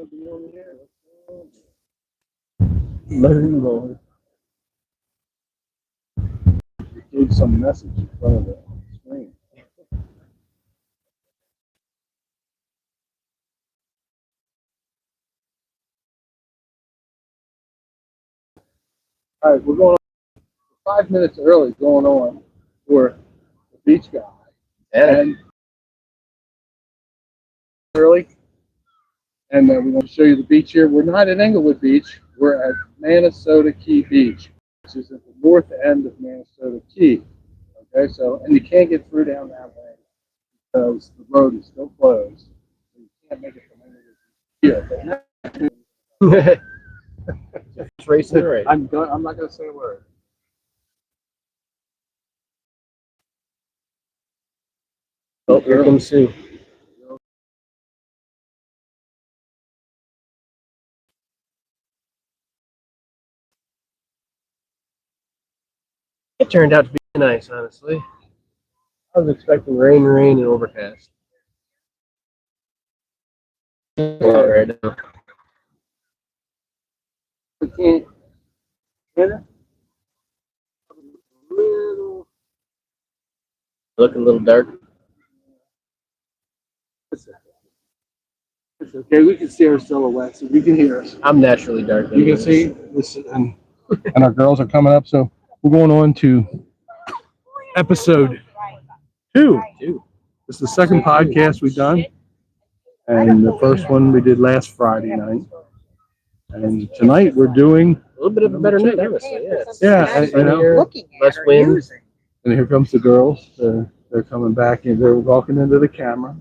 to be on the air. Letting go. Gave some message in front of the screen. All right, we're going 5 minutes early going on for the beach guy. And early. And we want to show you the beach here. We're not at Englewood Beach. We're at Manasota Key Beach, which is at the north end of Manasota Key. Okay, so, and you can't get through down that way because the road is still closed. So you can't make it from Englewood here. It's racing, right? I'm not going to say a word. Oh, here comes Sue. It turned out to be nice, honestly. I was expecting rain, and overcast. Right now. We can't get it. Looking a little dark. It's okay. We can see our silhouettes, so you can hear us. I'm naturally dark. You can see this, and our girls are coming up. So we're going on to episode 2. This is the second podcast we've done, and the first one we did last Friday night. And tonight we're doing a little bit of a better night, honestly. Yeah, you know, less wind. And here comes the girls. They're coming back, and they're walking into the camera.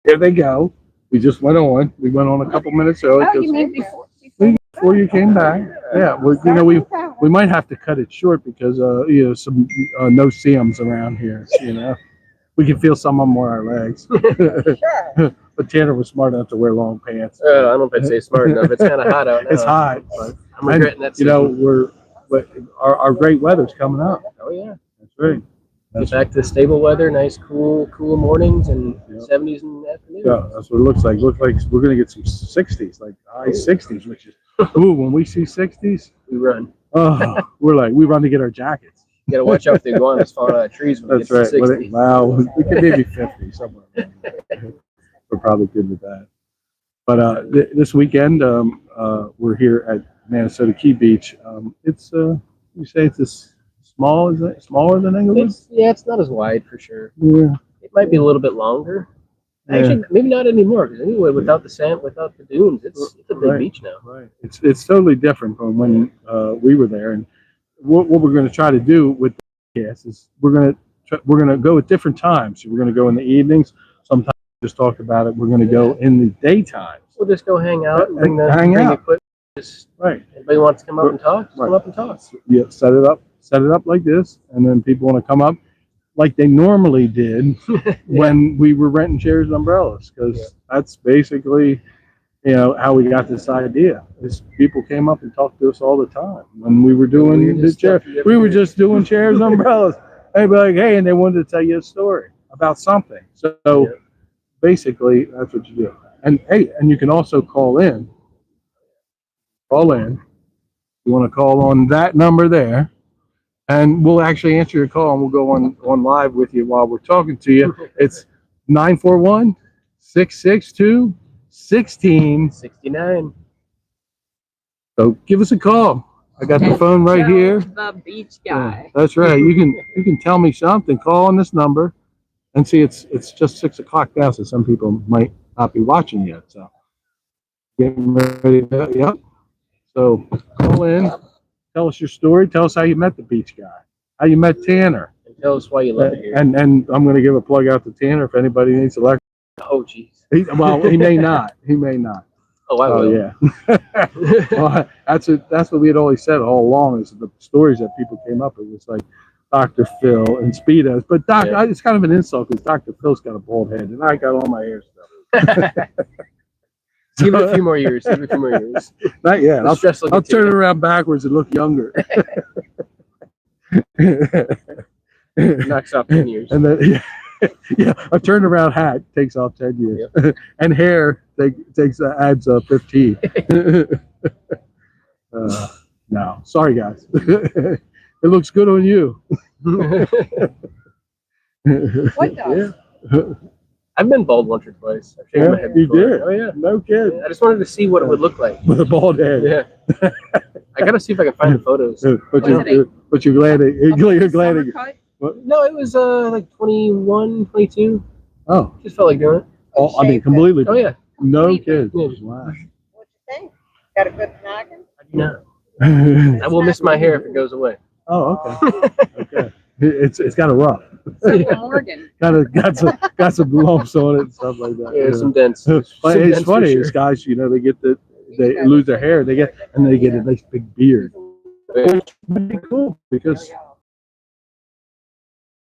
Here they go. We just went on. We went on a couple minutes early. Oh, you mean before you came back? Yeah, we might have to cut it short because some no seams around here. We can feel some of them on our legs. Sure. But Tanner was smart enough to wear long pants. I don't know if I'd say smart enough. It's kind of hot out now. It's hot, but I'm regretting that. Our great weather's coming up. Oh yeah, that's right. Get back to stable weather, nice cool mornings and 70s in the afternoon. Yeah, that's what it looks like. Looks like we're gonna get some 60s, like high 60s, which is when we see 60s, we run. Oh, we run to get our jackets. You gotta watch out for the iguanas falling out of trees when that's right. 60. Wow, we could maybe 50 somewhere. We're probably good with that. But this weekend, we're here at Manasota Key Beach. It's you say it's this small? Is it smaller than Englewood? It's not as wide for sure. Yeah. It might be a little bit longer. Yeah. Actually, maybe not anymore. Because anyway, without the sand, without the dunes, it's a big beach now. Right. It's totally different from when we were there. And what we're going to try to do with the podcast is we're going to go at different times. So we're going to go in the evenings. Sometimes we just talk about it. We're going to go in the daytime. We'll just go hang out and bring out. Equipment. Right. Anybody wants to come up and talk? Just come up and talk. Yeah. Set it up like this, and then people want to come up like they normally did when we were renting chairs and umbrellas, because that's basically how we got this idea. Is people came up and talked to us all the time when we were doing the chair. We were just doing chairs and umbrellas. They'd be like, hey, and they wanted to tell you a story about something. So basically, that's what you do. And hey, and you can also call in. You want to call on that number there. And we'll actually answer your call, and we'll go on live with you while we're talking to you. It's 941-662-1669. So give us a call. I got the phone right here. The beach guy. Yeah, that's right. You can tell me something. Call on this number, and see it's just 6 o'clock now, so some people might not be watching yet. So getting ready. Yep. So call in. Tell us your story. Tell us how you met the beach guy. How you met Tanner. And tell us why you love it here. And I'm going to give a plug out to Tanner if anybody needs electric. Oh, jeez. He may not. He may not. Oh, I will. Yeah. Well, that's what we had always said all along. Is the stories that people came up with. It was like Dr. Phil and Speedos. But it's kind of an insult because Dr. Phil's got a bald head and I got all my hair stuff. Give it a few more years. Not yet. I'll turn it around backwards and look younger. Knocks off 10 years. And then a turnaround hat takes off 10 years. Yep. And hair takes adds 15. No, sorry guys. It looks good on you. What does? I've been bald once or twice. I've shaved my Yeah, head you before. did. Oh yeah. No kid. I just wanted to see what it would look like. With a bald head. Yeah. I gotta see if I can find the photos. But Was it you're glad that you're glad Summer that cut? No, it was like 21, 22. oh, Just felt like doing it. oh I mean Shaved completely. Oh yeah. No kids. Yeah. Wow. What you think? Got a good noggin? I do not. I will miss my hair if it goes away. Oh, okay. Okay. It's got a rough. So will Morgan. got some lumps on it and stuff like that. Yeah, some dents. But Some it's dents for funny, sure. these guys, they get they lose their hair, they get a nice big beard. It's pretty cool because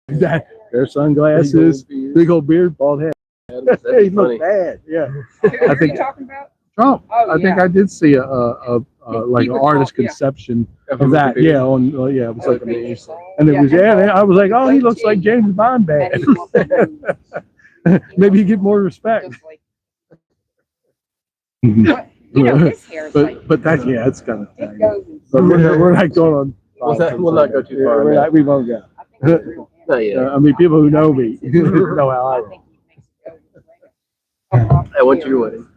their sunglasses, big old beard, bald head. That'd They be look funny. bad. Yeah. Who I are think- you talking about? Trump. Oh, I think yeah. I did see a like He an would artist talk, yeah. conception Of of that. the beard. Yeah, on yeah, it was like Okay. and it was I was like, oh, he looks like James Bond bad. Maybe you get more respect. Just like, what- you know, his hair is like, But that's it's kind of it thing. goes in. But we're not going on. We'll not go too far on that. We won't go. I think it's real hair. Not yet. I mean, people who know me know how I I roll. think he makes it go. I went to your wedding.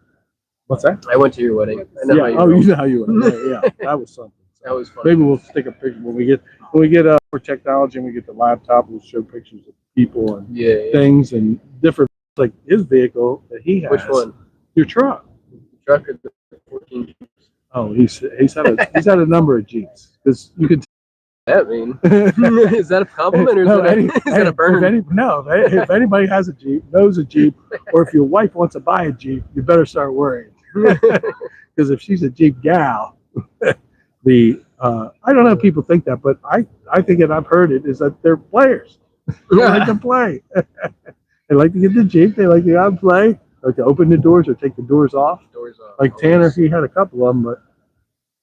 What's that? I went to your wedding. I know Yeah. how you Oh, roll. you know how you were. Yeah, that was something. That was fun. Maybe we'll stick a picture when we get more technology and we get the laptop. We'll show pictures of people and Yeah, yeah. things and different, like his vehicle that he has. Which one? Your truck. Truck or the 14? Oh, he's had a number of Jeeps because you could. That mean? Is that a compliment or is, No, that, is that a burn? If anybody has a Jeep, knows a Jeep, or if your wife wants to buy a Jeep, you better start worrying. Because if she's a Jeep gal, I don't know if people think that, but I think it. I've heard it is that they're players. They like to play. They like to get the Jeep. They like to go out and play. Like to open the doors or take the doors off. Doors off. Like Tanner, he had a couple of them, but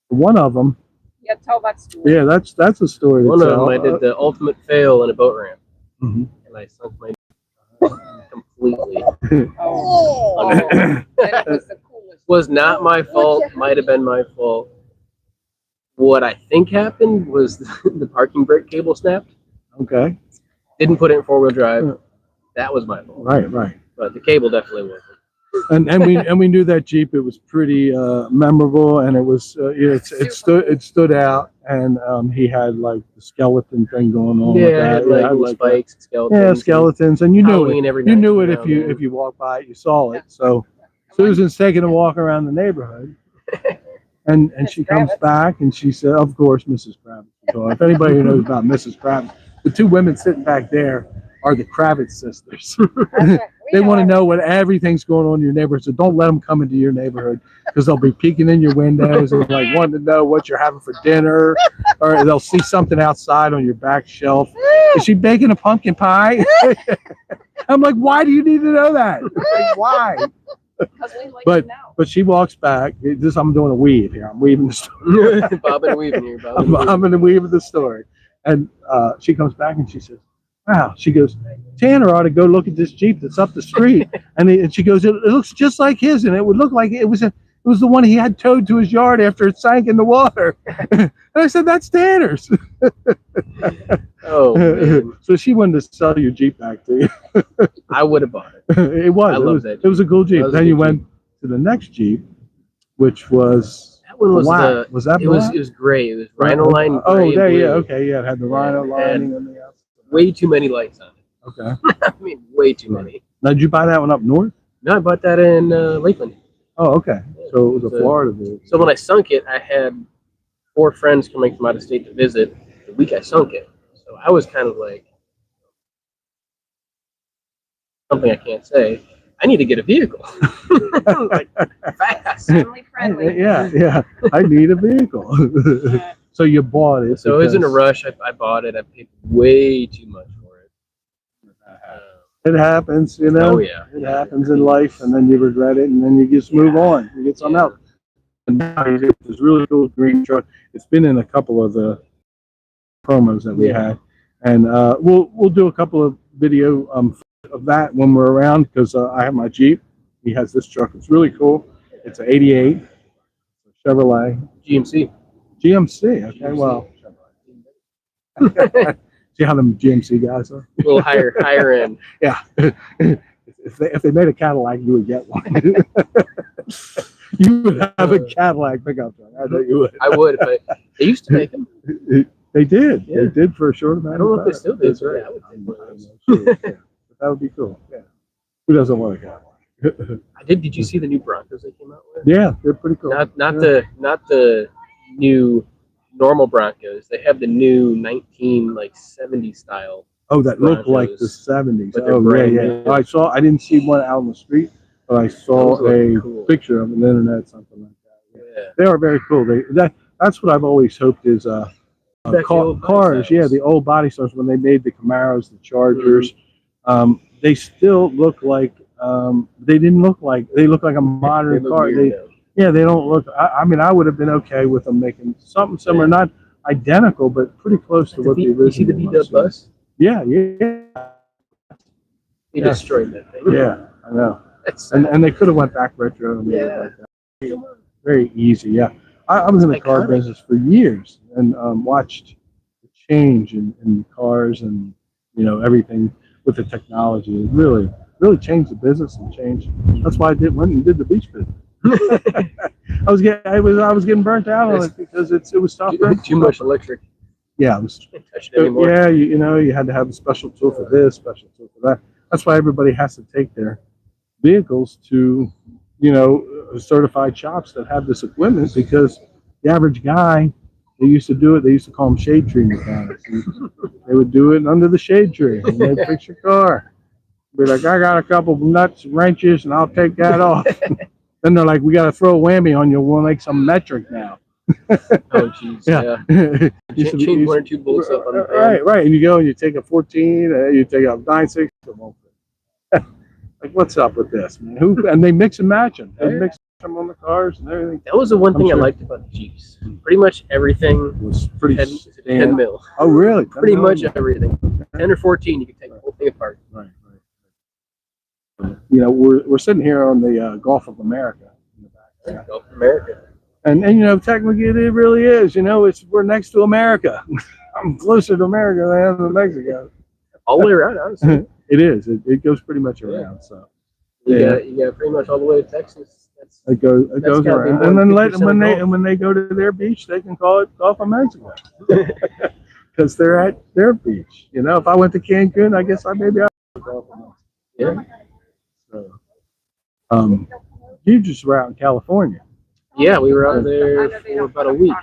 one of them, Yeah, tell that story. yeah, that's a story. to One of tell. them, I did the ultimate fail in a boat ramp, Mhm. and I sunk my completely. Oh, that was the coolest. Was not my fault. Might have been my fault. What I think happened was the parking brake cable snapped. Okay, Didn't put it in 4-wheel drive. That was my fault. right. But the cable definitely wasn't. And we knew that Jeep. It was pretty memorable, and it was it stood out, and he had like the skeleton thing going on. with Yeah, that. had like I little like that. spikes, skeletons. Yeah, skeletons, and you knew Halloween it. every You night knew it now if and you then. if you walked by it, you saw it. So Susan's taking a walk around the neighborhood, and she comes Kravitz. back and she said, "Of course, Mrs. Kravitz." So if anybody who knows about Mrs. Kravitz, the two women sitting back there are the Kravitz sisters. They want to know what everything's going on in your neighborhood, so don't let them come into your neighborhood because they'll be peeking in your windows and like wanting to know what you're having for dinner, or they'll see something outside on your back shelf. Is she baking a pumpkin pie? I'm like, why do you need to know that? Like, why? Because we like But- to know. But she walks back. I'm doing a weave here. I'm weaving the story. Bob and weaving here. Bob and I'm in the weave of the story. And she comes back and she says, wow. She goes, Tanner ought to go look at this Jeep that's up the street. And she goes, it looks just like his. And it would look like it was the one he had towed to his yard after it sank in the water. And I said, that's Tanner's. Oh, man. So she wanted to sell your Jeep back to you. I would have bought it. It was. I It love was, that it was a cool Jeep. That was a Then you good went to the next Jeep, which was That one was black. Was that it was black? it was gray. It was rhino line gray. Oh, and there, blue. yeah, okay, yeah. It had the rhino And lining on the outside. Way too many lights on it. Okay. I mean, way too many. Now, did you buy that one up north? No, I bought that in Lakeland. Oh, okay. So it was a So- Florida vehicle. So when I sunk it, I had 4 friends coming from out of state to visit the week I sunk it. So I was kind of like, something I can't say. I need to get a vehicle. Like, fast. Family friendly. Yeah. I need a vehicle. So you bought it. So it was in a because rush. I bought it. I paid way too much for it. It happens, you know. Oh, yeah. It happens in life, and then you regret it, and then you just move on. You get something Yeah. else. And now you get this really cool green truck. It's been in a couple of the promos that we Yeah. had, and we'll do a couple of video of that when we're around because I have my Jeep, he has this truck. It's really cool. It's an '88 Chevrolet GMC. GMC. Okay, well, see how them GMC guys are. A little higher end. Yeah. If they made a Cadillac, you would get one. You would have a Cadillac pickup truck. I know you would. I would, but they used to make them. They did. Yeah. They did for a short amount I don't of know if time. they still do. That's Right. right. I would take one of those. Sure, yeah. That would be cool. Yeah. Who doesn't want a Cadillac? I did. Did you see the new Broncos they came out with? Yeah, they're pretty cool. Not Yeah. the new normal Broncos. They have the new 1970 style. Oh, that look like the Broncos, '70s. but they're Oh, yeah, brand yeah. new. I didn't see one out on the street, but I saw Those a look cool. picture of them on the internet, something like that. Yeah. They are very cool. That's what I've always hoped is Back to the old body cars. Yeah, styles. the old body styles when they made the Camaros, the Chargers. They still look like they look like a They modern look car. weird now. They don't look. I mean, I would have been okay with them making something similar, not identical, but pretty close to what the original. You see the was. V-Dub bus? Yeah. He Yeah. destroyed that thing. Yeah, I know. That's And they could have went back retro and made it Yeah. like that. Very easy. Yeah, I was in the car Iconic. business for years and watched the change in cars and everything with the technology. It really changed the business and changed. That's why I went and did the beach business. I was getting burnt out on it because it was tough. too much electric. Yeah, it was. Can't touch it anymore. Yeah, you had to have a special tool for this, special tool for that. That's why everybody has to take their vehicles to, certified shops that have this equipment because the average guy, they used to do it. They used to call them shade tree mechanics. And they would do it under the shade tree and they'd fix your car. Be like, I got a couple of nuts, wrenches, and I'll take that off. Then they're like, we got to throw a whammy on you. We'll make some metric now. Oh, jeez. Yeah. Used to be- Change one or two bolts up on the van. Right. And you go and you take a 14, you take a 9.6. Like, what's up with this, man? And they mix and match them. They mix them on the cars and everything. That was the one I'm thing I sure. liked about the Jeeps. Pretty much everything. It was pretty 10 standard. mil. Oh, really? Pretty much everything. 10 or 14, you can take the whole thing apart. Right. We're sitting here on the Gulf of America. In the back There there. you go. America. And technically it really is. We're next to America. I'm closer to America than I am to Mexico. All the way around, honestly. It is. It goes pretty much around. So You got pretty much all the way to Texas. That's it goes That's goes gotta be around. more And than then 50% when they go to their beach, they can call it Gulf of Mexico because they're at their beach. If I went to Cancun, I guess I maybe I would Gulf of Mexico. yeah. So, you just were out in California. Yeah, we were out there for about a week.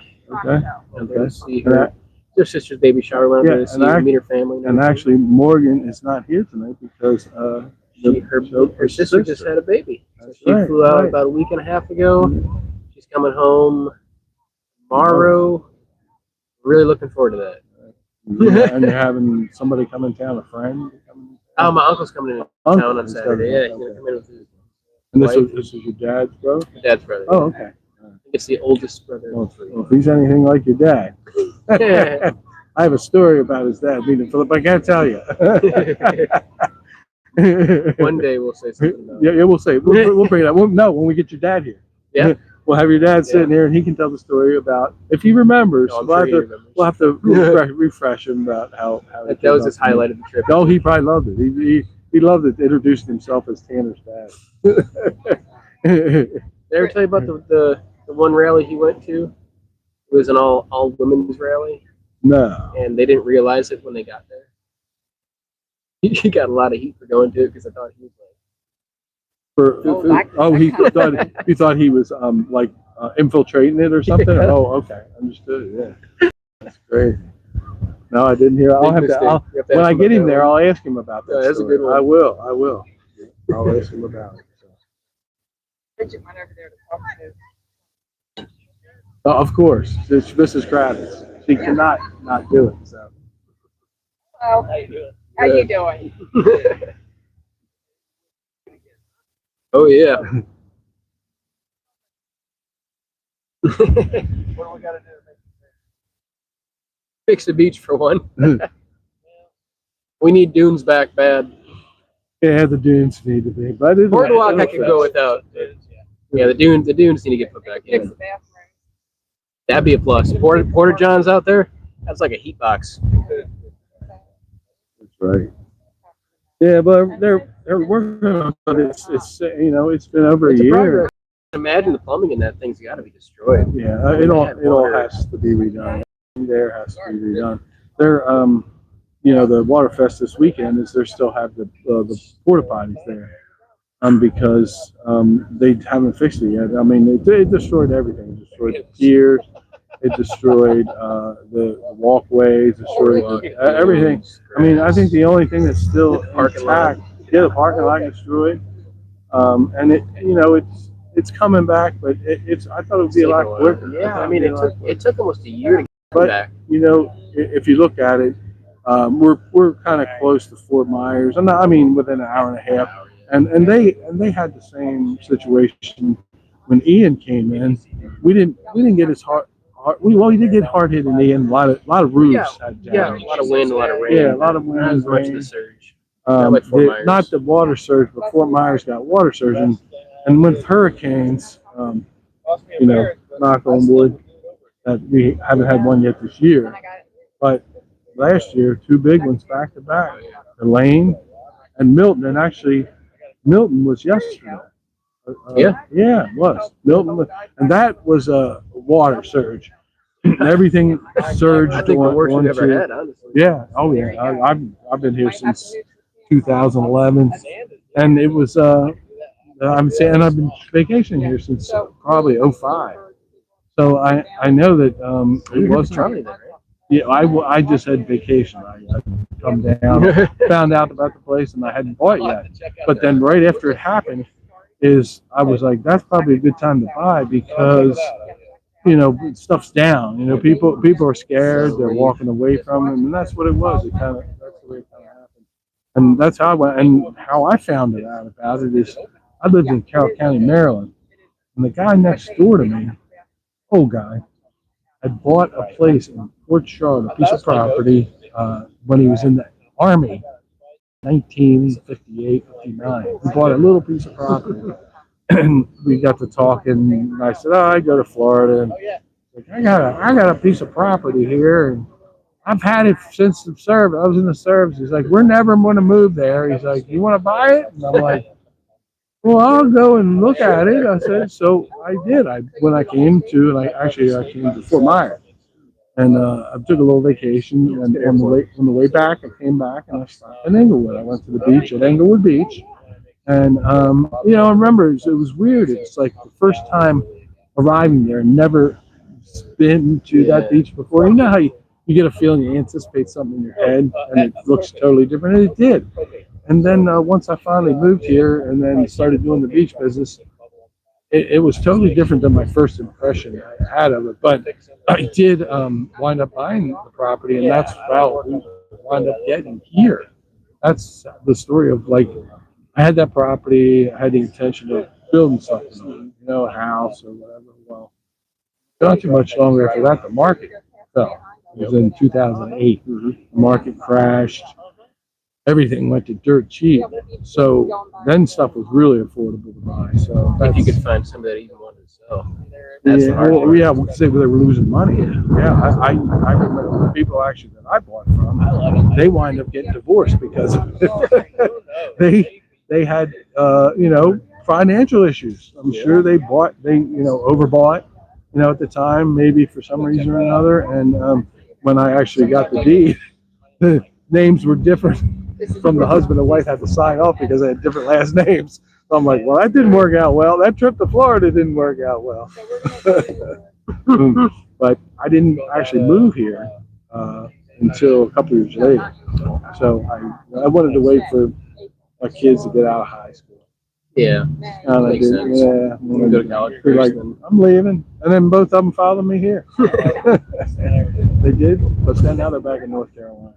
Okay. Went there to see And, her. Their sister's baby shower. Went out there Yeah, to and see her, I- meet her family. And everything. actually, Morgan is not here tonight because her sister just had a baby. So That's she right, flew out right. about a week and a half ago. She's coming home tomorrow. Really looking forward to that. and you're having somebody come in town, a friend. Oh, my uncle's coming in Uncle town on is Saturday. coming. Yeah, he's gonna Okay. come in with his And wife. this is your dad's brother? My dad's brother. Oh, okay. I think it's the oldest brother. Well, if he's anything like your dad. Yeah. I have a story about his dad meeting Philip. I can't tell you. One day we'll say something about it. Yeah, we'll say we'll bring it up. No, when we get your dad here. Yeah. We'll have your dad sitting here and he can tell the story about if he remembers. No, I'm we'll, sure have he to, remembers. we'll have to refresh him about how That was his highlight of the trip. Oh, he probably loved it. He loved it, introducing himself as Tanner's dad. Did I ever tell you about the one rally he went to? It was an all women's rally, No. and they didn't realize it when they got there. He got a lot of heat for going to it because I thought he was You thought he was like infiltrating it or something? Yeah. Oh, okay, understood. Yeah, that's crazy. No, I didn't hear. I'll Big have to. mistake. I'll, You have to when ask I him get about him that there, one. I'll ask him about that. Yeah, that's a story. good one. I will. I'll ask him about it. So. Bridget went over there to talk to. Of course, it's Mrs. Kravitz. She cannot not do it. So. Well, how you doing? Oh yeah. What do we got to do? Fix the beach for one. We need dunes back bad. Yeah, the dunes need to be, but it Boardwalk I could go without. Yeah, the dunes need to get put back Fix in. the bathroom. That'd be a plus. Porter Johns out there. That's like a heat box. That's right. Yeah, but they're working on it. But it's it's been over It's a a year. progress. Imagine the plumbing in that thing's got to be destroyed. Yeah, it all has to be redone. There has to be redone. They're the Waterfest this weekend is they still have the porta potties there, because they haven't fixed it yet. I mean, it destroyed everything. It destroyed the piers. It destroyed the walkways. Destroyed everything. I mean, I think the only thing that's still Parking lot. intact, yeah, the parking lot destroyed. And it's coming back, but it's I thought it would be a lot quicker. Yeah, I mean, it took almost a year to get But back. if you look at it, we're kind of close to Fort Myers. I mean, within an hour and a half. And they had the same situation when Ian came in. We didn't get as hard. We did get hard hit in Ian. A lot of roofs had Yeah, damage. a lot of wind, a lot of rain. Yeah, a lot of wind Not and as much of rain. the surge. Like Fort Myers. Not the water surge, but Fort Myers got water surge, and with hurricanes, knock on wood, that we haven't had one yet this year. And I got it. But last year, two big ones back to back, Elaine and Milton, and actually Milton was yesterday. Yeah. Yeah, it was. Milton was, and that was a water surge. Everything surged. I think the worst we've ever onto- had, honestly. Yeah. Oh yeah. I've been here since 2011, and it was I'm saying I've been vacationing here since probably '05. So I know that it was Charlie there, right? Yeah, I just had vacation. I come down, found out about the place, and I hadn't bought yet. But then right after it happened, I was like, that's probably a good time to buy because stuff's down. People are scared. They're walking away from them, and that's what it was. That's the way it kind of happened. And that's how I went. And how I found it out about it is I lived in Carroll County, Maryland, and the guy next door to me, old guy, had bought a place in Port Charlotte, a piece of property, when he was in the Army, 1958, 59. He bought a little piece of property, and we got to talking, and I said, I go to Florida, and I got a piece of property here, and I've had it since the service. I was in the service. He's like, we're never going to move there. He's like, you want to buy it? And I'm like, well, I'll go and look at it. I said, so I did. When I came to, and I came to Fort Myers, and I took a little vacation. And on the way back, I came back and I stopped in Englewood. I went to the beach at Englewood Beach, and I remember it was weird. It's like the first time arriving there, never been to that beach before. You know how you get a feeling, you anticipate something in your head, and it looks totally different, and it did. And then once I finally moved here and then started doing the beach business, it was totally different than my first impression I had of it. But I did wind up buying the property, and that's how we wound up getting here. That's the story of I had that property, I had the intention of building something, a house or whatever. Well, not too much longer after that, the market fell. It was in 2008. The market crashed. Everything went to dirt cheap. So then stuff was really affordable to buy. So If you could find somebody that even wanted to sell. That's the hard part. because they were losing money. Yeah, I remember the people actually that I bought from. They wind up getting divorced because they had financial issues. I'm sure they overbought at the time, maybe for some reason or another. And when I actually got the deed, the names were different from the husband and wife had to sign off because they had different last names. So I'm like, well, that didn't work out well. That trip to Florida didn't work out well. But I didn't actually move here until a couple years later. So I wanted to wait for my kids to get out of high school. Yeah. And I Makes did, sense. yeah. You go to college They're first, like, then. I'm leaving. And then both of them followed me here. They did, but then now they're back in North Carolina.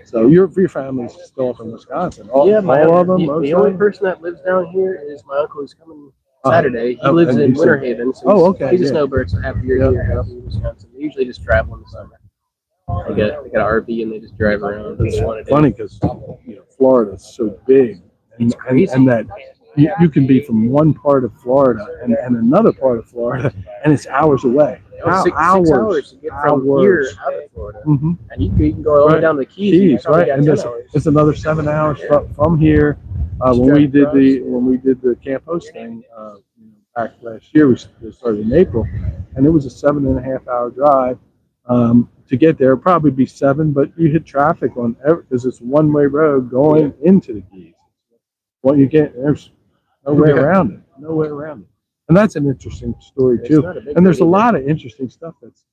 So your family's still from Wisconsin. All of them, the mostly? only person that lives down here is my uncle who's coming Saturday. He Oh, lives and in you said- Winter Haven. So Oh, okay, He's a yeah. snowbird, so half the year here, half the year in Wisconsin. They usually just travel in the summer. They got an RV and they just drive around. They just want to do. Funny because Florida is so big, and, and that you can be from one part of Florida and another part of Florida, and it's hours away. Six hours to get from here out of Florida. Mm-hmm. And you can go all the way down to the Keys. Right, and it's another 7 hours from here. When we did the Camp Host thing back last year, we started in April, and it was a 7.5 hour drive to get there. It'd probably be 7, but you hit traffic on because it's one-way road going into the Keys. Well, there's no way around it. No way around it. And that's an interesting story too. And there's a lot of interesting stuff that's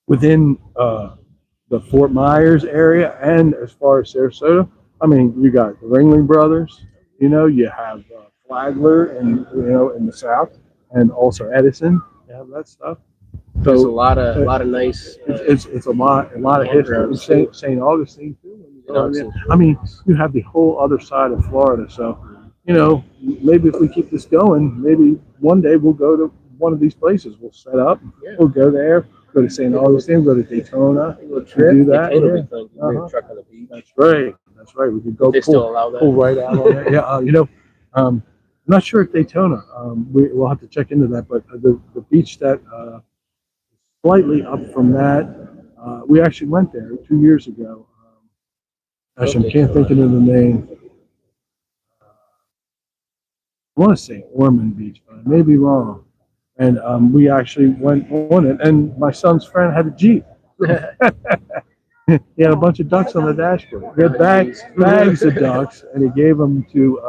within the Fort Myers area and as far as Sarasota. I mean, you got the Ringling Brothers. You know, you have Flagler, and in the south, and also Edison. You have that stuff. So there's a lot of nice. It's a lot of history. St. Augustine too. I mean, you have the whole other side of Florida. So, maybe if we keep this going, maybe one day we'll go to one of these places. We'll set up. Yeah. We'll go there. Go to St. Augustine. Go to Daytona. We'll do that. Yeah. Truck on the beach. That's right. That's right. We could go pull right out on it. Yeah. I'm not sure at Daytona. We'll have to check into that. But the beach that slightly up from that, we actually went there 2 years ago. Gosh, I can't think of the name. I want to say Ormond Beach, but I may be wrong. And we actually went on it, and my son's friend had a Jeep. He had a bunch of ducks on the dashboard. He had bags of ducks, and he gave them to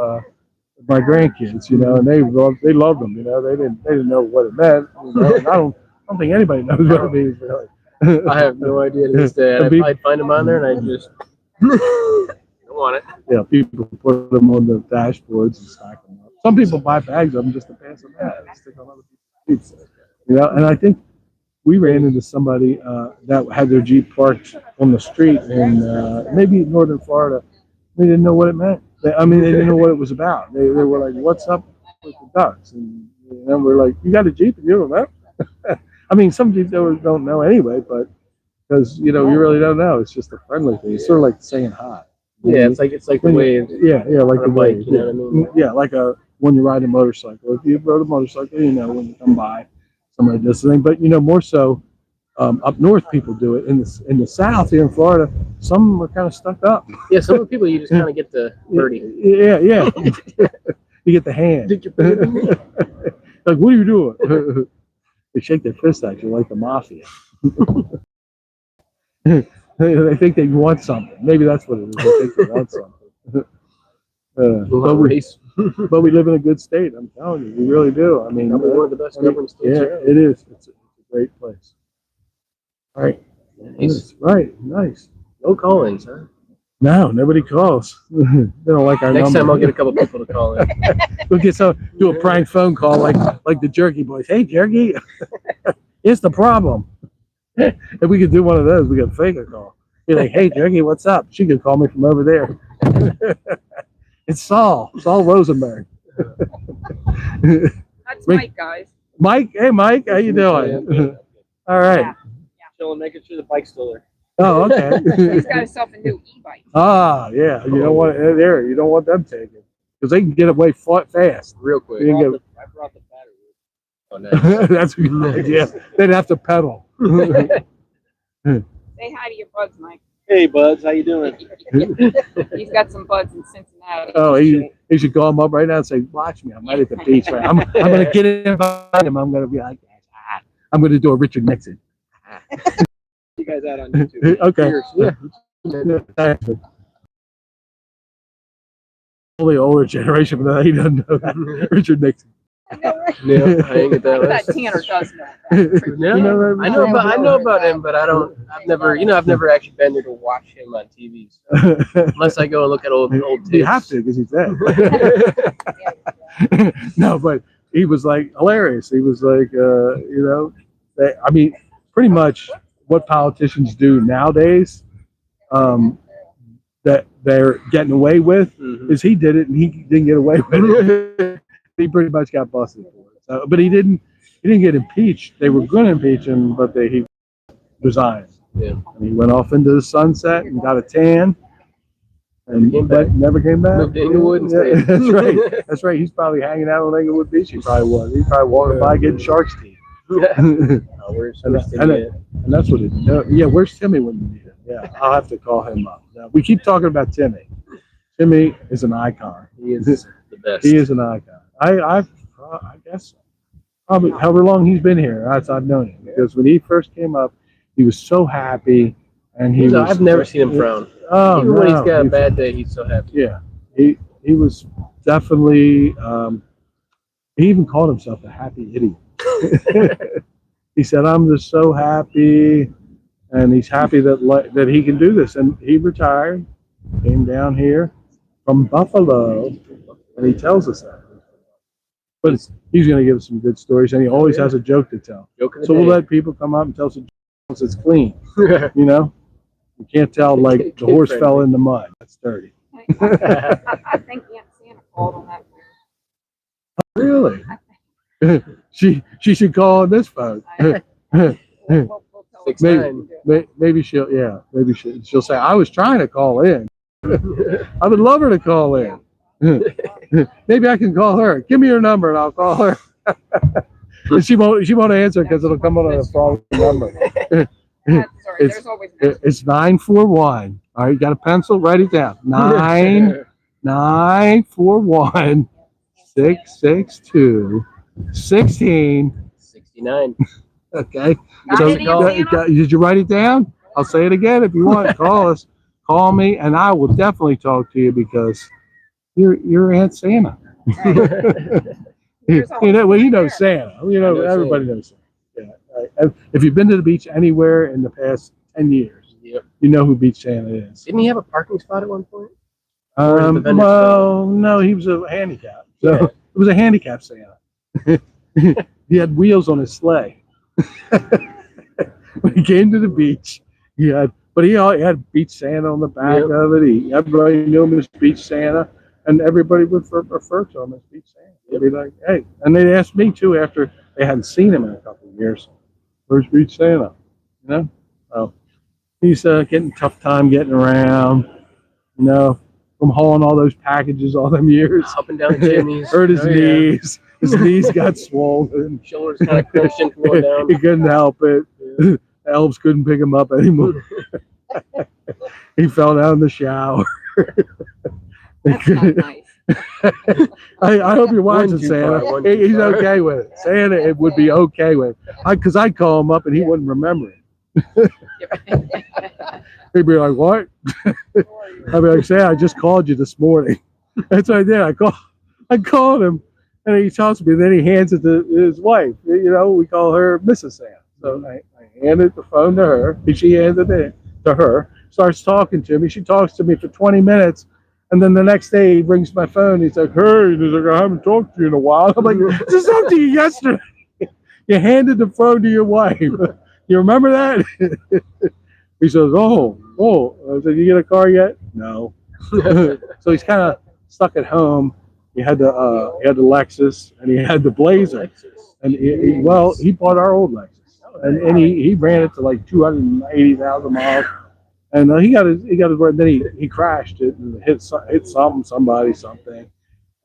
my grandkids, and they loved them. They didn't know what it meant. And I don't think anybody knows what it means really. I have no idea to this day. I'd find them on there, and I just don't want it. Yeah, people put them on the dashboards and stack them up. Some people buy bags of them just to pass them out and stick on other people's Jeeps. And I think we ran into somebody that had their Jeep parked on the street in maybe northern Florida. They didn't know what it meant. They didn't know what it was about. They were like, "What's up with the ducks?" And we're like, "You got a Jeep and you don't know?" Some Jeep owners don't know anyway, but because you really don't know. It's just a friendly thing. It's sort of like saying hi. Yeah, it's like the wave. Yeah, like the wave. You know what I mean? Yeah, like when you ride a motorcycle. If you rode a motorcycle, when you come by, somebody does the thing. But more so, up north people do it. In the south here in Florida, some are kind of stuck up. Yeah, some of the people you just kind of get the birdie. Yeah. You get the hand. Did you put it in me? Like, what are you doing? They shake their fist at you like the mafia. They think they want something. Maybe that's what it is. They think they want something. But we live in a good state. I'm telling you, we really do. Probably one of the best governed states. Yeah, it is. It's a great place. All right. Nice. Right. Nice. No call-ins, huh? No, nobody calls. They don't like our Next number. time I'll get a couple people to call in. We'll do a prank phone call like the Jerky Boys. Hey, Jerky, here's the problem. If we could do one of those, we could fake a call. Be like, "Hey, Jerky, what's up?" She could call me from over there. It's Saul Rosenberg. That's Mike, guys. Mike, hey, Mike, how you doing? All right. Yeah. Chilling, making sure the bike's still there. Oh, okay. He's got himself a new e-bike. Yeah. You don't want them taken because they can get away fast. Real quick. I brought the battery. Oh, nice. That's a good idea. They'd have to pedal. Say hi to your buds, Mike. Hey, buds, how you doing? He's got some buds in Cincinnati. Oh, you should call him up right now and say, "Watch me, I'm right at the beach. Right? I'm going to get in behind him. I'm going to be like, I'm going to do a Richard Nixon." You guys out on YouTube? Okay. Yeah. Only older generation, but he doesn't know that. Richard Nixon. I know, right? Yeah, I ain't get that. I bet Tanner does know that. No, I know about him, but I've never actually been there to watch him on TV. So. Unless I go and look at old tapes. You have to because he's dead. No, but he was like hilarious. He was like, pretty much what politicians do nowadays, that they're getting away with, is he did it and he didn't get away with it. He pretty much got busted for it. So, but he didn't get impeached. They were going to impeach him, but he resigned. Yeah. And he went off into the sunset and got a tan. And came back. never came back. Moved to Inglewood and Yeah, stayed. that's right. That's right. He's probably hanging out on Inglewood Beach. He probably was. He probably walking by getting shark's teeth. Oh, where's And, Timmy at? and that's what it. Yeah, where's Timmy when you need him? Yeah, I'll have to call him up. Now, we keep talking about Timmy. Timmy is an icon. He is the best. He is an icon. I guess probably however long he's been here, I've known him, because when he first came up, he was so happy, and he was. I've never seen him frown. Oh, Even when he's no. got a bad day, he's so happy. Yeah, he was definitely. He even called himself a happy idiot. He said, "I'm just so happy," and he's happy that he can do this. And he retired, came down here from Buffalo, and he tells us that. But he's going to give us some good stories, and he always has a joke to tell. Joke of the So we'll day. let people come up and tell us a joke once it's clean. You know, you can't tell like the horse fell in the mud. That's dirty. I think Aunt Santa called on that. Really? she should call on this phone. We'll tell Six her. nine. Maybe she'll say, I was trying to call in. I would love her to call in. Maybe I can call her. Give me your number and I'll call her. And she won't answer because it'll come on a wrong number. Sorry, It's- there's always It's 941. All right, you got a pencil? Write it down. 941 662 16. 69. Okay. Got So, it, Santa? did you write it down? I'll say it again if you want. Call us. Call me, and I will definitely talk to you because you're Aunt Santa. There's You know, well, you know always Santa. You I know, know everybody knows Santa. Yeah. Right. If you've been to the beach anywhere in the past 10 years, Yep. you know who Beach Santa is. Didn't he have a parking spot at one point? Or is it the vendor Well, no, he was a handicap. So Yeah. it was a handicap Santa. He had wheels on his sleigh. When he came to the beach, he had Beach Santa on the back Yep. of it. Everybody knew him as Beach Santa, and everybody would refer to him as Beach Santa. They'd be like, "Hey," and they asked me too after they hadn't seen him in a couple of years, "Where's Beach Santa?" You know, so he's getting a tough time getting around. You know, from hauling all those packages all them years. Up and down chimneys. Hurt his Oh, yeah. knees. His knees got swollen. Shoulders kind of crunched in from going down. He couldn't help it. Yeah. Elves couldn't pick him up anymore. He fell down in the shower. That's not nice. I hope you're watching, One too Santa. far, one too He's far. okay with it. Santa, it would be okay with it. Because I'd call him up and he wouldn't remember it. He'd be like, "What?" I'd be like, "Santa, I just called you this morning." That's what I did. I called him, and he tells me. Then he hands it to his wife. You know, we call her Mrs. Santa. So I handed the phone to her. She handed it to her. Starts talking to me. She talks to me for 20 minutes. And then the next day he brings my phone. He's like, "Hey," he's like, "I haven't talked to you in a while." I'm like, "Just talked to you yesterday. You handed the phone to your wife. You remember that?" He says, "Oh." I said, "You get a car yet?" No. So he's kind of stuck at home. He had the Lexus and he had the Blazer. And he bought our old Lexus. And he ran it to like 280,000 miles. And he got his then he crashed it and hit somebody, something.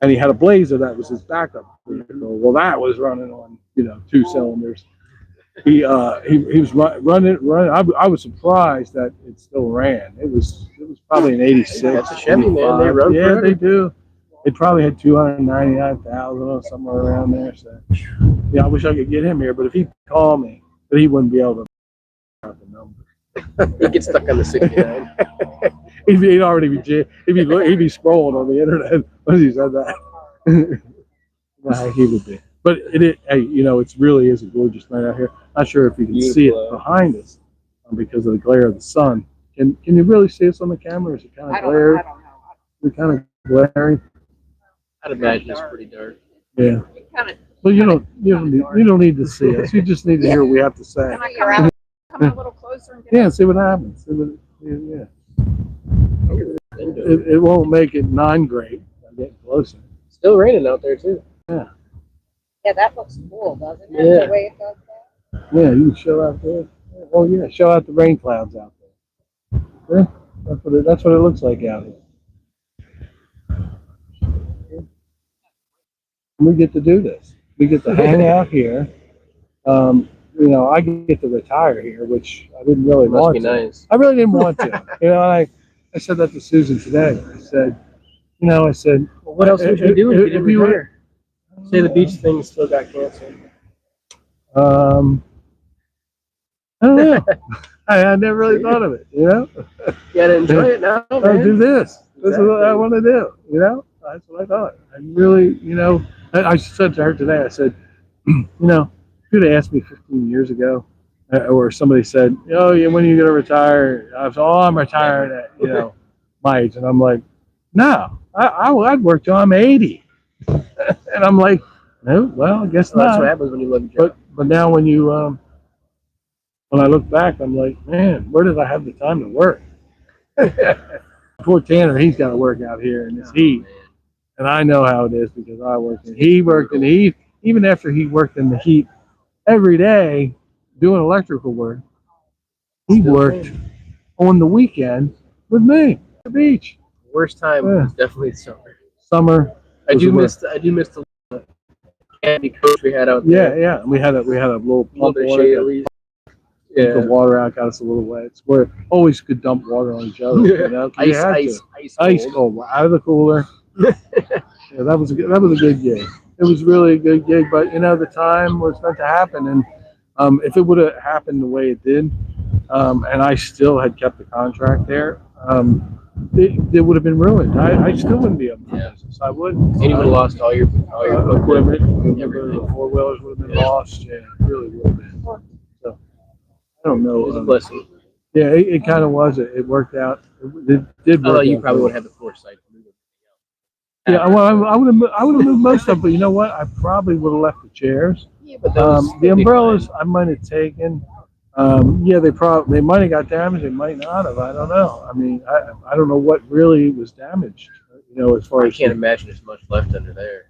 And he had a Blazer that was his backup vehicle. Well, that was running on 2 cylinders. He was running. I was surprised that it still ran. It was probably an '86. That's a Chevy, man. They run Yeah, forever. they do. It probably had 299,000 or somewhere around there. So yeah, I wish I could get him here, but if he called me, but he wouldn't be able to out the number. He gets stuck on the 69. He'd already be he'd be scrolling on the internet once he said that. Nah, he would be. But it really is a gorgeous night out here. Not sure if you can see it behind us because of the glare of the sun. Can you really see us on the camera? Is it kind I of don't glare? know. Is it kind of glaring? I'd imagine it's pretty dark. Yeah. You kind of, Well, you don't need to see us. You just need to hear what we have to say. can I come a little closer and get Yeah, see what happens. Yeah. It won't make it 9 grade. I'm getting closer. Still raining out there too. Yeah, that looks cool, doesn't it? Yeah. The way it does that. Yeah, you can show out there. Oh yeah, show out the rain clouds out there. Yeah, that's what it looks like out here. We get to do this. We get to hang out here. You know, I get to retire here, which I didn't really Must want be to. nice. I really didn't want to. You know, I said that to Susan today. I said, you know, I said, Well, what else would you do if you didn't were- retire? Say the beach thing still got canceled. I don't know. I never really thought of it. You know, You gotta enjoy it now, I'll do man. this. This is what I Exactly. want to do. You know, that's what I thought. I really, you know, I said to her today. I said, you know, if you'd have asked me 15 years ago, or somebody said, "Oh, yeah, when are you going to retire?" I was, "Oh, I'm retiring at my age," and I'm like, "No, I'd work till I'm 80," and I'm like, "No, well, I guess Well, that's what not." happens when you love your job. But now when you when I look back, I'm like, man, where did I have the time to work? Poor Tanner, he's got to work out here in this heat, and I know how it is because I worked. And he worked in the heat, even after he worked in the heat every day doing electrical work. He worked on the weekend with me at the beach. Worst time Yeah. was definitely summer. Summer. I was do the worst. miss the candy coach we had out there. Yeah, yeah. We had a little A little pump bit on shady it at that least. pumped the Yeah. water out, got us a little wet. We always could dump water on each other. You know, 'cause you had to. Ice cold out of the cooler. Yeah, that was a good gig. It was really a good gig, but you know the time was meant to happen, and if it would have happened the way it did, and I still had kept the contract there, it would have been ruined. I still wouldn't be able to do Yeah. business. I wouldn't. And you would have lost all your equipment. everything. The 4-wheelers would have been lost. Yeah, it really would have been. So I don't It was a know. blessing. Yeah, it kind of was. It worked out. It did work Although you out probably well. would have the foresight to move it. Yeah, well, I would have moved most of it, but you know what? I probably would have left the chairs. Yeah, but those The umbrellas I might have taken. Yeah, they might have got damaged. They might not have. I don't know. I mean, I don't know what really was damaged. You know, as far I as can't imagine there's much left under there.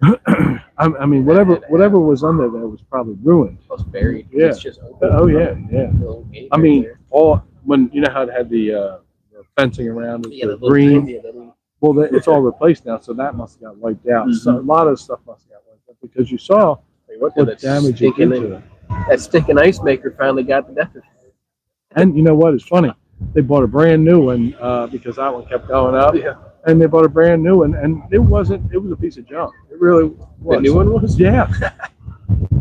I mean, whatever was under there was probably ruined. Plus buried. Yeah. It's just open. Oh yeah, yeah. Little gate I right mean, there. all when you know how it had the fencing around it, Yeah, the the little green. yeah, the little- Well, it's all replaced now, so that must have got wiped out. So a Mhm. lot of stuff must have got wiped out because you saw what what damage it did to it. That stick and ice maker finally got the death of it. And you know what? It's funny. They bought a brand new one because that one kept going up. Yeah. And they bought a brand new one, and it wasn't. It was a piece of junk. It really was. The new one was? Yeah.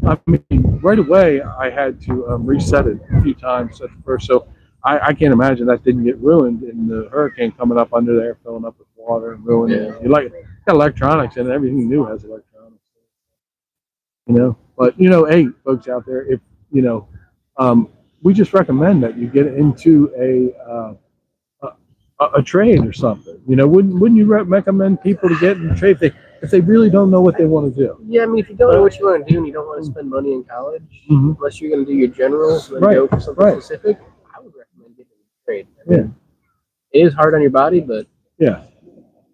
I mean, right away I had to reset it a few times at the first. So I can't imagine that didn't get ruined in the hurricane coming up under there, filling up with water and ruining it. You got electronics and everything new has electronics. You know, but you know, hey, folks out there, if you know, we just recommend that you get into a trade or something. You know, wouldn't you recommend people to get in a trade if they really don't know what they want to do? Yeah, I mean, if you don't know what you want to do and you don't want to spend money in college, Mhm. unless you're going to do your generals and then Right, go for something right. specific, I would recommend getting a trade. I mean, it is hard on your body, but Yeah,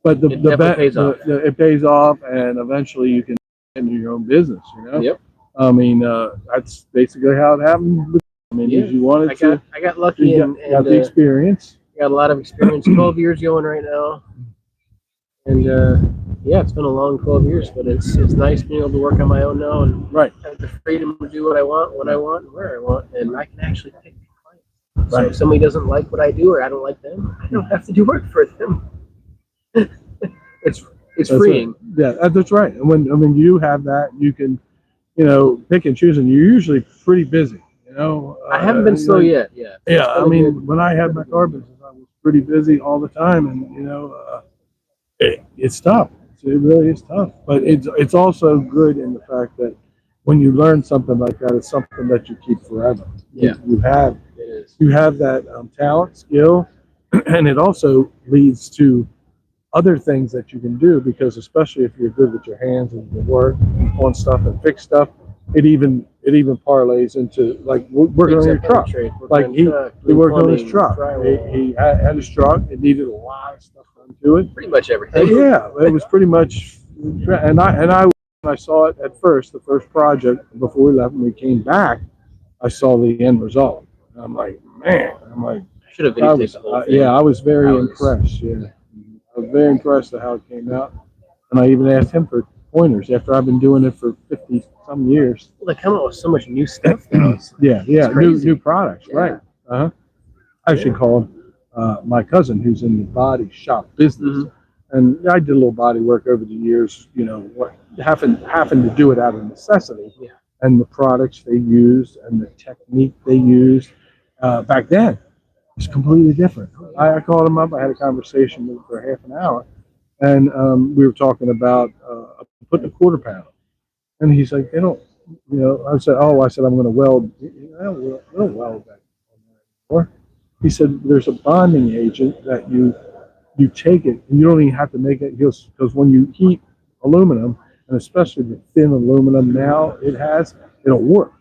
but It definitely pays off. it pays off, and eventually you can get into your own business. You know. Yep. I mean, that's basically how it happened. I mean, Yeah. if you wanted I got lucky you and got the experience. got a lot of experience. 12 years going right now, and yeah, it's been a long 12 years, but it's nice being able to work on my own now and Right. have the freedom to do what I want, when I want, and where I want, and I can actually pick my clients. So Right. if somebody doesn't like what I do or I don't like them, I don't have to do work for them. it's That's freeing. right. Yeah, that's right. And when you have that, you can, you know, pick and choose, and you're usually pretty busy. You know. I haven't been slow yet. Yeah. Yeah, I Really mean, good. when I had my car business, I was pretty busy all the time, and you know, it's tough. It really is tough, but it's also good in the fact that when you learn something like that, it's something that you keep forever. Yeah. You have It is. that talent, skill, and it also leads to other things that you can do because especially if you're good with your hands and you work on stuff and fix stuff, it even parlays into like working on your truck. Like he worked on his truck. He had his truck. It needed a lot of stuff done to it. Pretty much everything. Yeah, it was pretty much. And I when I saw it at first, the first project before we left, when we came back, I saw the end result. And I'm like, man. I'm like, I should have I videotaped was, the whole thing. yeah, I was very I was- impressed. Yeah, I was very impressed at how it came out, and I even asked him for pointers after I've been doing it for 50 some years. Well, they come out with so much new stuff now. Yeah, new crazy. products, Yeah. right? I actually called my cousin who's in the body shop business, and I did a little body work over the years. You know, what happened to do it out of necessity, and the products they used and the technique they used back then was completely different. I called him up. I had a conversation with him for half an hour, and we were talking about putting a quarter panel, and he's like, they don't. You know, I said, I'm going to weld. We don't weld that anymore. He said, there's a bonding agent that you take it, and you don't even have to make it. Because when you heat aluminum, and especially the thin aluminum now it'll warp,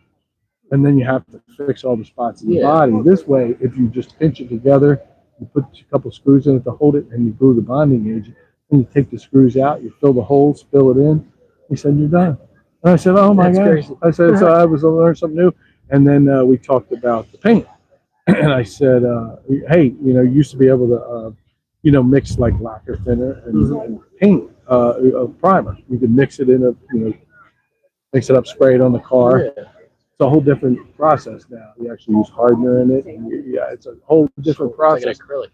and then you have to fix all the spots in the body. This way, if you just pinch it together, you put a couple screws in it to hold it, and you glue the bonding agent, and you take the screws out, you fill the holes, fill it in. He said, you're done. And I said, oh my gosh. I said, so I was learning something new. And then we talked about the paint. And I said, hey, you know, you used to be able to, mix like lacquer thinner and paint, a primer. You could mix it mix it up, spray it on the car. Yeah. It's a whole different process now. You actually use hardener in it. And it's a whole different process. Like an acrylic.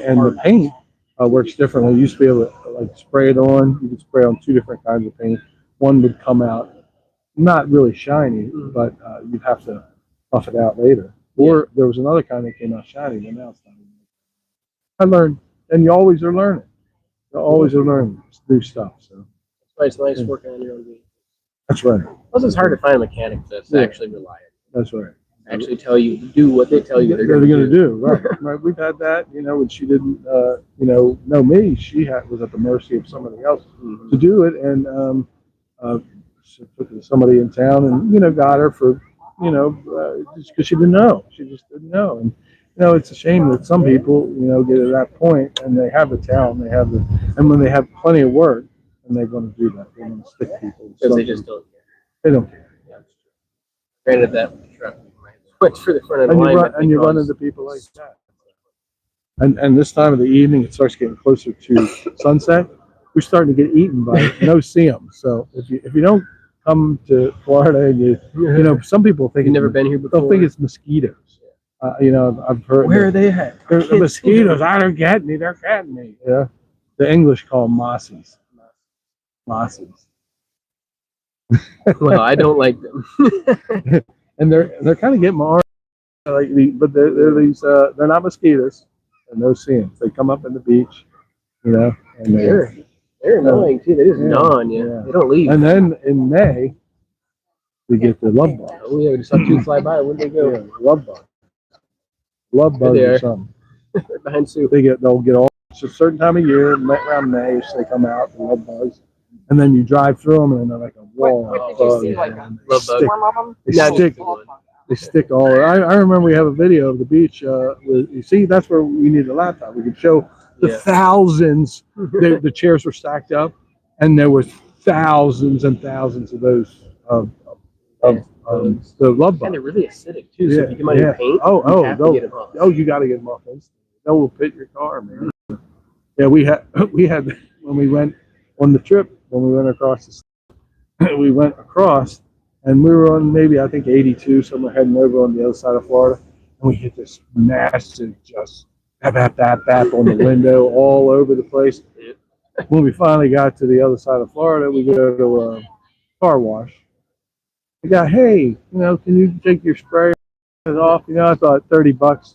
And the paint works differently. You used to be able to like spray it on. You could spray on two different kinds of paint. One would come out not really shiny, but you'd have to buff it out later. Or there was another kind that came out shiny, but now it's not. I learned, and you always are learning. You always are learning new stuff. So It's nice working on your own vehicle. that's right. Plus, it's hard to find a mechanic that's actually reliable. That's right. Actually tell you to do what they tell you they're going to do. Right. Right. We've had that. You know, when she didn't, know me, she was at the mercy of somebody else to do it, and she took it to somebody in town, and got her for, just because she didn't know. She just didn't know, and it's a shame that some people, get to that point and they have the talent, and when they have plenty of work, and they're going to do that, they're going to stick people. because they just don't care. They don't care. Granted, that truck went for the front of the And line. you run into people like that. And this time of the evening, it starts getting closer to sunset. We're starting to get eaten by no-see-em. So if you don't come to Florida, and some people think You've never been here before. they'll think it's mosquitoes. I've heard. Where are they at? They're mosquitoes. I don't get me. They're getting me. Yeah. The English call them mossies. Mossies. Well, I don't like them. And they're kind of getting my arm, but they're these they're not mosquitoes. They're no-see-ems. They come up in the beach, and They're annoying too. They just gnaw on you. Yeah. They don't leave. And then in May, we get the love bugs. Oh yeah, we just saw two fly by. Where'd they go? Yeah, love bugs. Love bugs There they or are. something. Right behind Sue. They'll get all. It's a certain time of year, around May, they come out. The love bugs, and then you drive through them, and they're like a wall What of did you bugs. see, like and love bugs? Swarm of them? They Yeah, stick. They stick all. I remember we have a video of the beach. You see, that's where we need a laptop. We could show the thousands. The chairs were stacked up, and there was thousands and thousands of those the love And bugs. they're really acidic too. So if you come out your paint, you have to get them off. You got to get them off instantly. They will pit your car, man. Yeah, we had when we went on the trip, when we went across we went across, and we were on maybe I think 82, somewhere heading over on the other side of Florida, and we hit this massive just bap on the window all over the place. When we finally got to the other side of Florida, we go to a car wash. The guy, hey, can you take your spray off? I thought $30.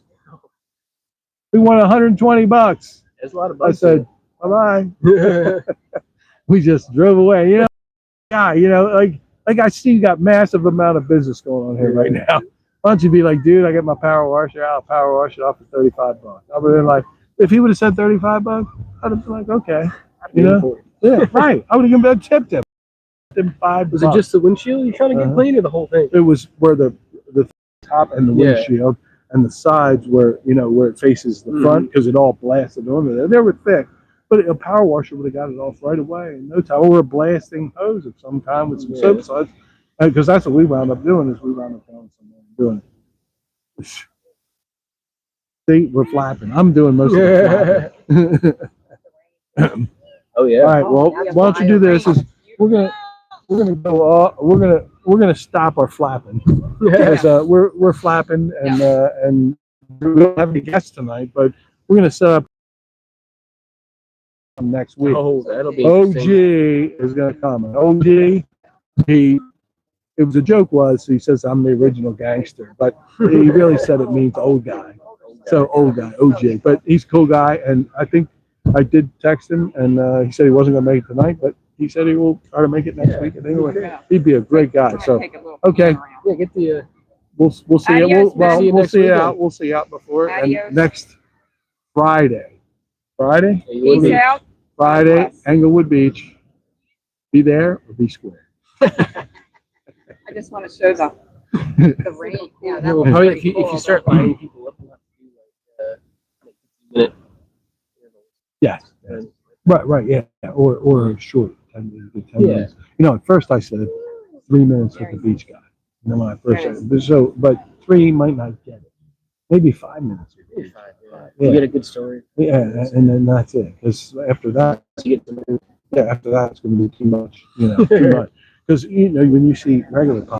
We won $120. There's a lot of I bugs. said, bye-bye. We just drove away. Like I see you got massive amount of business going on here right now. Why don't you be like, dude, I got my power washer out. I'll power wash it off for $35. I would have been like, if he would have said $35, I'd have been like, okay. Yeah, right. I would have given him a tip. Them $5. Was it just the windshield you're trying to get clean, or the whole thing? It was where the top and the windshield and the sides where where it faces the front, because it all blasted on there. They were thick, but a power washer would have got it off right away in no time. Or a blasting hose of some kind with some soap suds, because that's what we wound up doing. Is we wound up going somewhere and doing it. See, we're flapping. I'm doing most of the flapping. Oh yeah. All right. Well, why don't you do this? Is we're gonna go. We're gonna stop our flapping. Because, we're flapping and we don't have any guests tonight, but we're gonna set up next week. Oh, that'll be OG interesting. is gonna come. And OG, it was a joke. He says I'm the original gangster, but he really said it means old guy. So old guy, OG. But he's a cool guy, and I think I did text him, and he said he wasn't gonna make it tonight, but he said he will try to make it next week. And anyway, he'd be a great guy. So Take a little okay. peek around. Yeah, get the. we'll see it. Adios, man. See you We'll next see it weekend. out. We'll see you out before Adios. and next Friday. Peace out. Friday, God bless. Englewood Beach. Be there or be square. I just want to show the rain. Yeah, that Well, was probably pretty if you cool. start lining people up, we'll have to do like 15-minute. Yes. Right. Yeah. Or a short 10 minutes. 10 Yeah. minutes. At first I said 3 minutes with the beach guy. When I first said it. So, but 3 might not get it. Maybe 5 minutes. You're fine, yeah. You get a good story. Yeah, and then that's it. Because after that, You get the after that, it's going to be too much. Too much. Because when you see regular